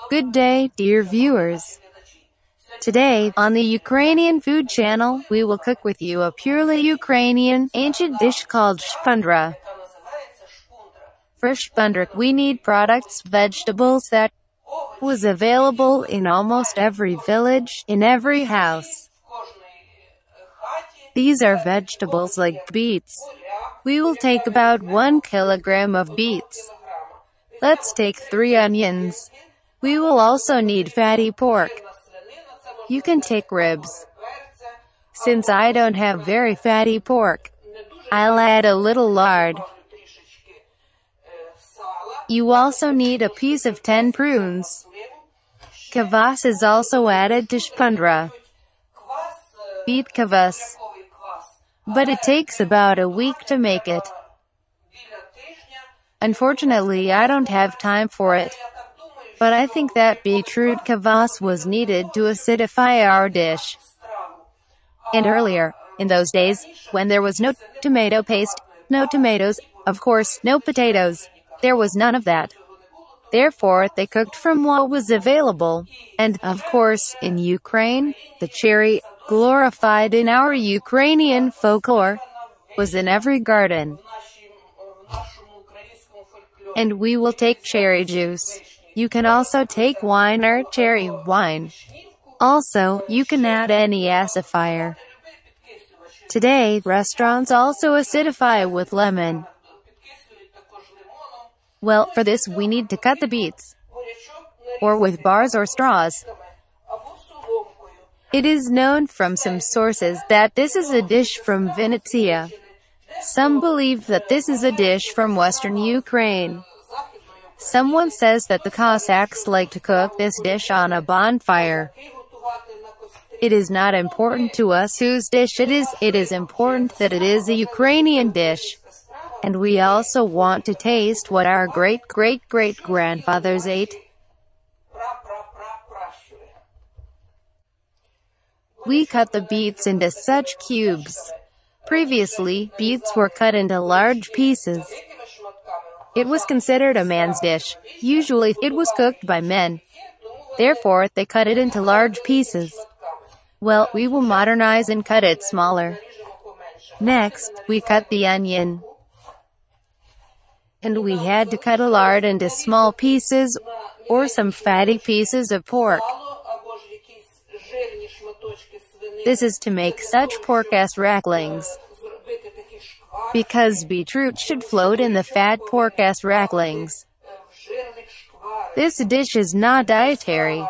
Good day, dear viewers. Today, on the Ukrainian food channel, we will cook with you a purely Ukrainian, ancient dish called SHPUNDRA. For SHPUNDRA, we need products, vegetables that was available in almost every village, in every house. These are vegetables like beets. We will take about 1 kilogram of beets. Let's take 3 onions. We will also need fatty pork. You can take ribs. Since I don't have very fatty pork, I'll add a little lard. You also need a piece of 10 prunes. Kvass is also added to SHPUNDRA. Beet kvass. But it takes about a week to make it. Unfortunately, I don't have time for it. But I think that beetroot kvass was needed to acidify our dish. And earlier, in those days, when there was no tomato paste, no tomatoes, of course, no potatoes, there was none of that. Therefore, they cooked from what was available. And, of course, in Ukraine, the cherry, glorified in our Ukrainian folklore, was in every garden. And we will take cherry juice. You can also take wine or cherry wine. Also, you can add any acidifier. Today, restaurants also acidify with lemon. Well, for this we need to cut the beets, or with bars or straws. It is known from some sources that this is a dish from Venetia. Some believe that this is a dish from western Ukraine. Someone says that the Cossacks like to cook this dish on a bonfire. It is not important to us whose dish it is important that it is a Ukrainian dish. And we also want to taste what our great-great-great-grandfathers ate. We cut the beets into such cubes. Previously, beets were cut into large pieces. It was considered a man's dish. Usually, it was cooked by men. Therefore, they cut it into large pieces. Well, we will modernize and cut it smaller. Next, we cut the onion. And we had to cut a lard into small pieces, or some fatty pieces of pork. This is to make such pork as racklings. Because beetroot should float in the fat pork as racklings. This dish is not dietary.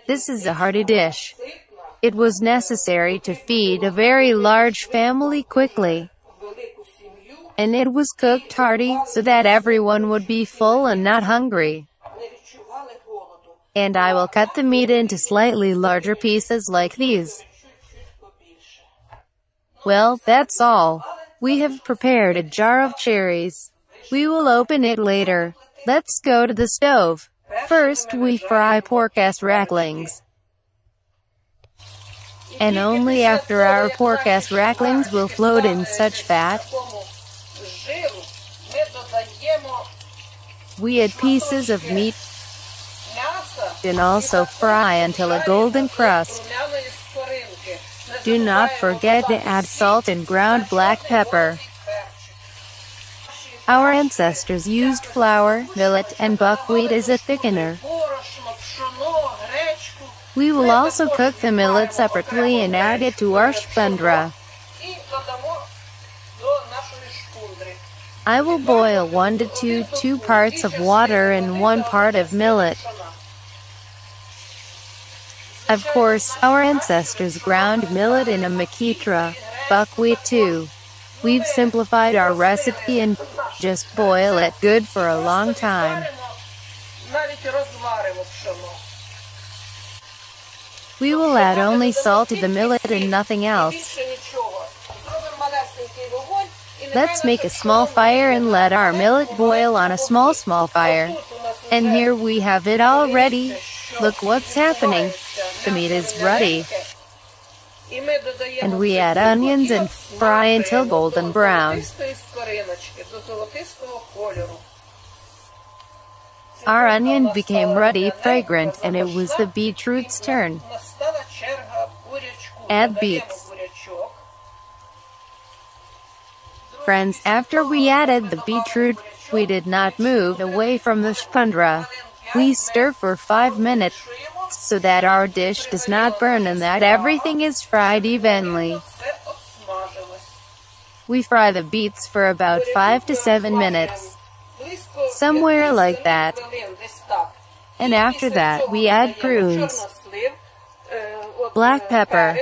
This is a hearty dish. It was necessary to feed a very large family quickly. And it was cooked hearty, so that everyone would be full and not hungry. And I will cut the meat into slightly larger pieces like these. Well, that's all. We have prepared a jar of cherries. We will open it later. Let's go to the stove. First, we fry pork as racklings. And only after our pork as racklings will float in such fat, we add pieces of meat and also fry until a golden crust. Do not forget to add salt and ground black pepper. Our ancestors used flour, millet, and buckwheat as a thickener. We will also cook the millet separately and add it to our SHPUNDRA. I will boil 1 to 2 parts of water and 1 part of millet. Of course, our ancestors ground millet in a makitra, buckwheat too. We've simplified our recipe and just boil it good for a long time. We will add only salt to the millet and nothing else. Let's make a small fire and let our millet boil on a small fire. And here we have it all ready. Look what's happening. The meat is ready. And we add onions and fry until golden brown. Our onion became ruddy, fragrant, and it was the beetroot's turn. Add beets. Friends, after we added the beetroot, we did not move away from the SHPUNDRA. We stir for 5 minutes, so that our dish does not burn and that everything is fried evenly. We fry the beets for about 5 to 7 minutes. Somewhere like that. And after that, we add prunes, black pepper,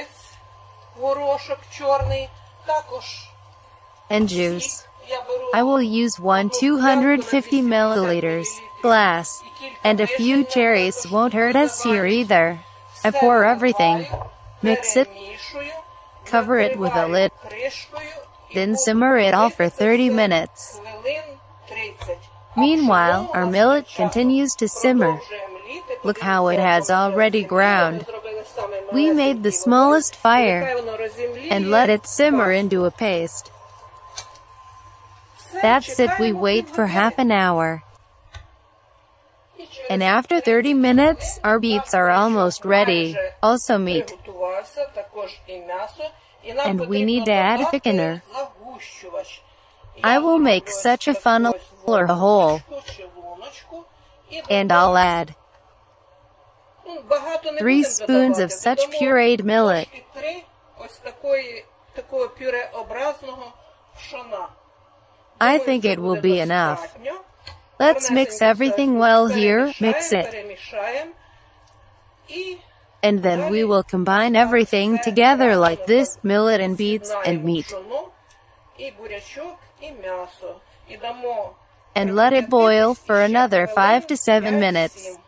and juice. I will use one 250 milliliters glass, and a few cherries won't hurt us here either. I pour everything, mix it, cover it with a lid, then simmer it all for 30 minutes. Meanwhile, our millet continues to simmer. Look how it has already ground. We made the smallest fire and let it simmer into a paste. That's it. We wait for half an hour. And after 30 minutes, our beets are almost ready. Also meat. And we need to add a thickener. I will make such a funnel or a hole. And I'll add 3 spoons of such pureed millet. I think it will be enough. Let's mix everything well here, mix it. And then we will combine everything together like this, millet and beets and meat. And let it boil for another 5 to 7 minutes.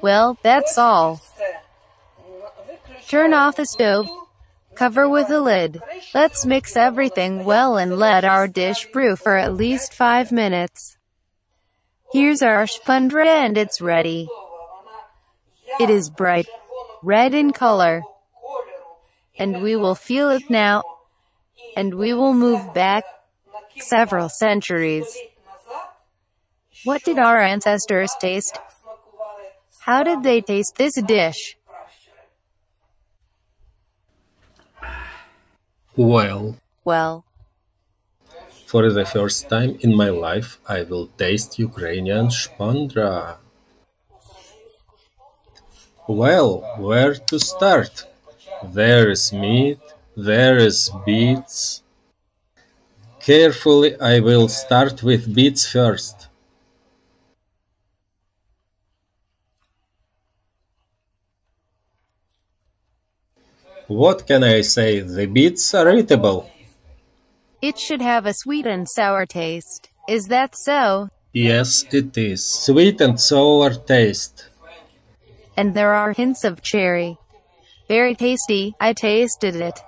Well, that's all. Turn off the stove. Cover with a lid. Let's mix everything well and let our dish brew for at least 5 minutes. Here's our SHPUNDRA and it's ready. It is bright red in color. And we will feel it now. And we will move back several centuries. What did our ancestors taste? How did they taste this dish? Well, For the first time in my life, I will taste Ukrainian SHPUNDRA. Well, where to start? There is meat, there is beets. Carefully, I will start with beets first. What can I say? The beets are eatable. It should have a sweet and sour taste. Is that so? Yes, it is. Sweet and sour taste. And there are hints of cherry. Very tasty. I tasted it.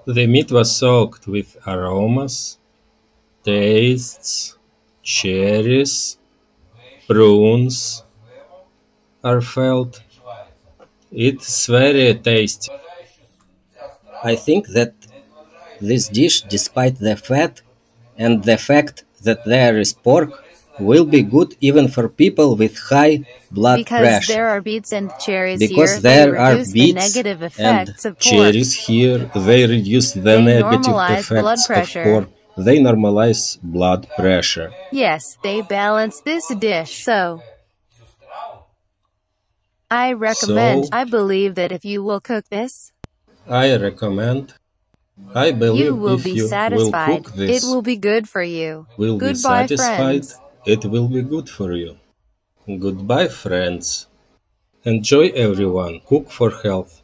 The meat was soaked with aromas, tastes, cherries, prunes are felt. It's very tasty. I think that this dish, despite the fat and the fact that there is pork, will be good even for people with high blood Because pressure. there are beets and cherries Because here, there they are reduce the beets negative and effects of pork. Cherries here, they reduce the They negative normalize blood effects of pressure. pork. They normalize blood pressure. Yes, they balance this dish, so I recommend. I believe that if you will cook this, I recommend. I believe you will if be you satisfied. will cook this, It will be good for you. will be Goodbye, satisfied. friends. It will be good for you. Goodbye, friends. Enjoy, everyone. Cook for health.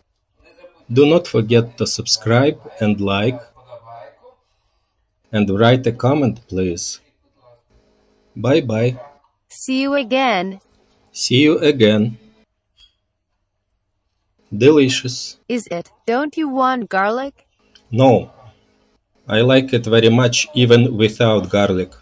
Do not forget to subscribe and like. And write a comment, please. Bye-bye. See you again. See you again. Delicious. Is it? Don't you want garlic? No. I like it very much even without garlic.